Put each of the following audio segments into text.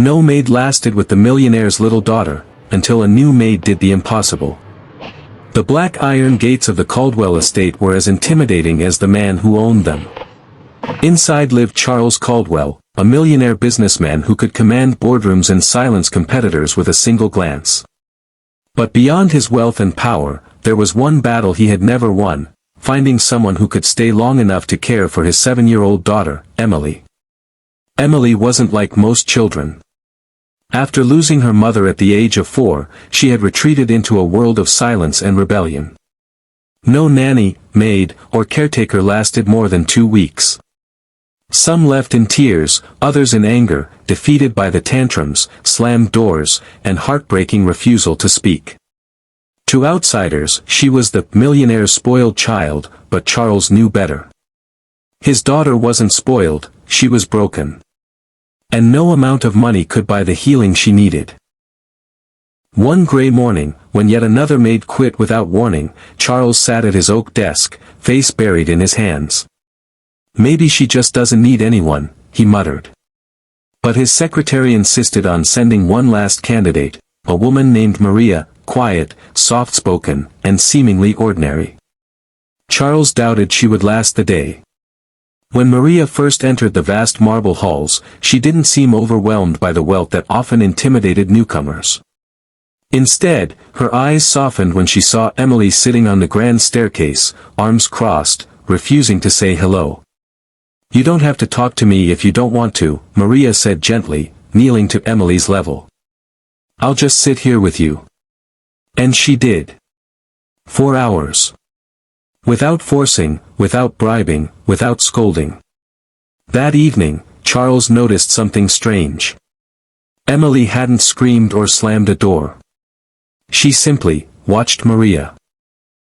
No maid lasted with the millionaire's little daughter, until a new maid did the impossible. The black iron gates of the Caldwell estate were as intimidating as the man who owned them. Inside lived Charles Caldwell, a millionaire businessman who could command boardrooms and silence competitors with a single glance. But beyond his wealth and power, there was one battle he had never won, finding someone who could stay long enough to care for his 7-year-old daughter, Emily. Emily wasn't like most children. After losing her mother at the age of 4, she had retreated into a world of silence and rebellion. No nanny, maid, or caretaker lasted more than 2 weeks. Some left in tears, others in anger, defeated by the tantrums, slammed doors, and heartbreaking refusal to speak. To outsiders, she was the millionaire's spoiled child, but Charles knew better. His daughter wasn't spoiled, she was broken. And no amount of money could buy the healing she needed. One gray morning, when yet another maid quit without warning, Charles sat at his oak desk, face buried in his hands. "Maybe she just doesn't need anyone," he muttered. But his secretary insisted on sending one last candidate, a woman named Maria, quiet, soft-spoken, and seemingly ordinary. Charles doubted she would last the day. When Maria first entered the vast marble halls, she didn't seem overwhelmed by the wealth that often intimidated newcomers. Instead, her eyes softened when she saw Emily sitting on the grand staircase, arms crossed, refusing to say hello. "You don't have to talk to me if you don't want to," Maria said gently, kneeling to Emily's level. "I'll just sit here with you." And she did. 4 hours. Without forcing, without bribing, without scolding. That evening, Charles noticed something strange. Emily hadn't screamed or slammed a door. She simply watched Maria.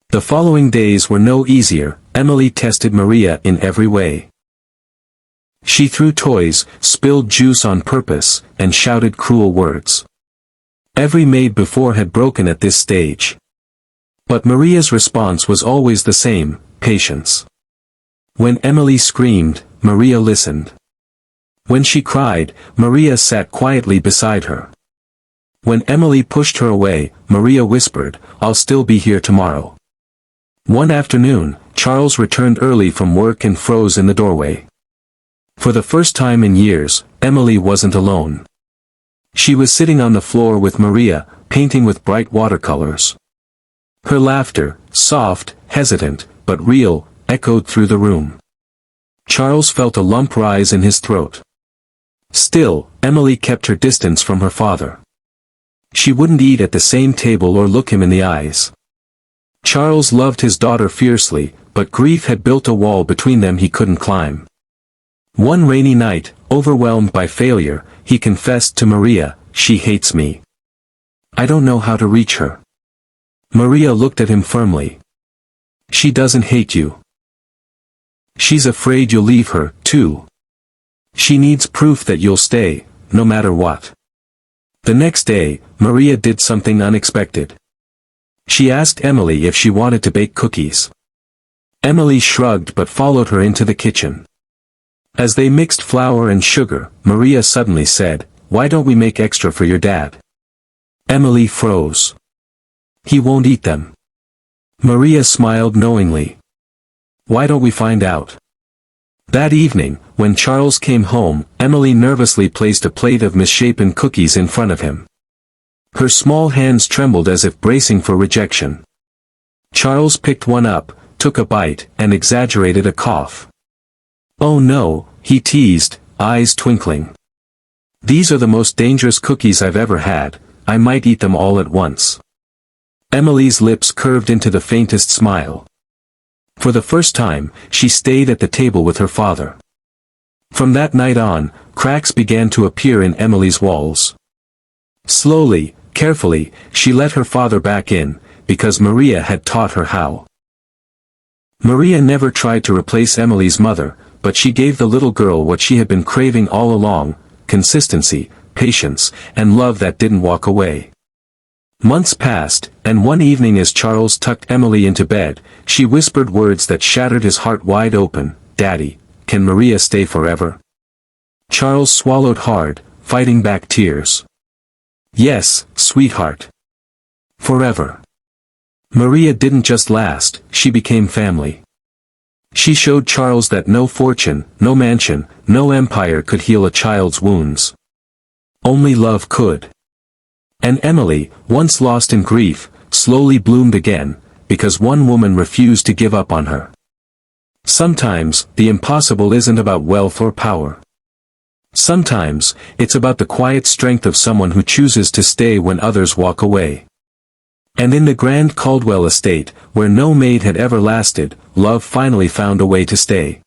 The following days were no easier. Emily tested Maria in every way. She threw toys, spilled juice on purpose, and shouted cruel words. Every maid before had broken at this stage. But Maria's response was always the same: patience. When Emily screamed, Maria listened. When she cried, Maria sat quietly beside her. When Emily pushed her away, Maria whispered, "I'll still be here tomorrow." One afternoon, Charles returned early from work and froze in the doorway. For the first time in years, Emily wasn't alone. She was sitting on the floor with Maria, painting with bright watercolors. Her laughter, soft, hesitant, but real, echoed through the room. Charles felt a lump rise in his throat. Still, Emily kept her distance from her father. She wouldn't eat at the same table or look him in the eyes. Charles loved his daughter fiercely, but grief had built a wall between them he couldn't climb. One rainy night, overwhelmed by failure, he confessed to Maria, "She hates me. I don't know how to reach her." Maria looked at him firmly. "She doesn't hate you. She's afraid you'll leave her, too. She needs proof that you'll stay, no matter what." The next day, Maria did something unexpected. She asked Emily if she wanted to bake cookies. Emily shrugged but followed her into the kitchen. As they mixed flour and sugar, Maria suddenly said, "Why don't we make extra for your dad?" Emily froze. "He won't eat them." Maria smiled knowingly. "Why don't we find out?" That evening, when Charles came home, Emily nervously placed a plate of misshapen cookies in front of him. Her small hands trembled as if bracing for rejection. Charles picked one up, took a bite, and exaggerated a cough. "Oh no," he teased, eyes twinkling. "These are the most dangerous cookies I've ever had. I might eat them all at once." Emily's lips curved into the faintest smile. For the first time, she stayed at the table with her father. From that night on, cracks began to appear in Emily's walls. Slowly, carefully, she let her father back in, because Maria had taught her how. Maria never tried to replace Emily's mother, but she gave the little girl what she had been craving all along: consistency, patience, and love that didn't walk away. Months passed, and one evening as Charles tucked Emily into bed, she whispered words that shattered his heart wide open, "Daddy, can Maria stay forever?" Charles swallowed hard, fighting back tears. Yes, sweetheart. Forever. Maria didn't just last, she became family. She showed Charles that no fortune, no mansion, no empire could heal a child's wounds. Only love could. And Emily, once lost in grief, slowly bloomed again, because one woman refused to give up on her. Sometimes, the impossible isn't about wealth or power. Sometimes, it's about the quiet strength of someone who chooses to stay when others walk away. And in the grand Caldwell estate, where no maid had ever lasted, love finally found a way to stay.